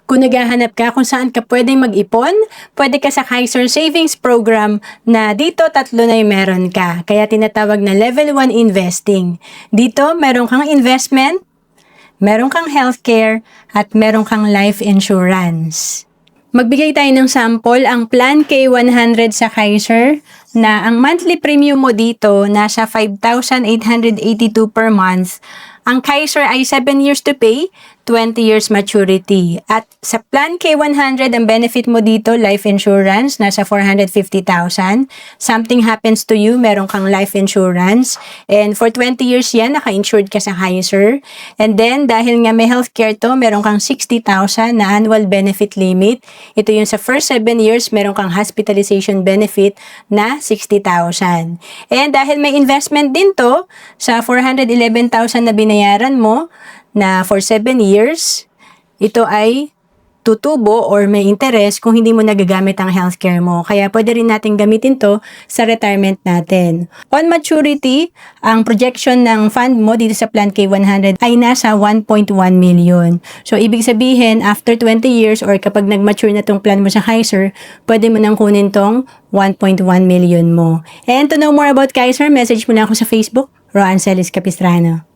Kung naghahanap ka kung saan ka pwedeng mag-ipon, pwede ka sa Kaiser Savings Program na dito tatlo na yung meron ka. Kaya tinatawag na Level 1 Investing. Dito, meron kang investment, meron kang healthcare, at meron kang life insurance. Magbigay tayo ng sample, ang Plan K100 sa Kaiser na ang monthly premium mo dito nasa 5,882 per month. Ang Kaiser ay 7 years to pay, 20 years maturity. At sa Plan K100, ang benefit mo dito, life insurance, nasa 450,000. Something happens to you, meron kang life insurance. And for 20 years yan, naka-insured ka sa Kaiser. And then, dahil nga may healthcare to, meron kang 60,000 na annual benefit limit. Ito yung sa first 7 years, meron kang hospitalization benefit na 60,000. And dahil may investment din to, sa 411,000 na binayaran mo na for 7 years, ito ay tutubo or may interest kung hindi mo nagagamit ang healthcare mo. Kaya pwede rin natin gamitin to sa retirement natin. On maturity, ang projection ng fund mo dito sa Plan K100 ay nasa 1.1 million. So, ibig sabihin, after 20 years or kapag nag-mature na tong plan mo sa Kaiser, pwede mo nang kunin tong 1.1 million mo. And to know more about Kaiser, message mo na ako sa Facebook, Roancelis Capistrano.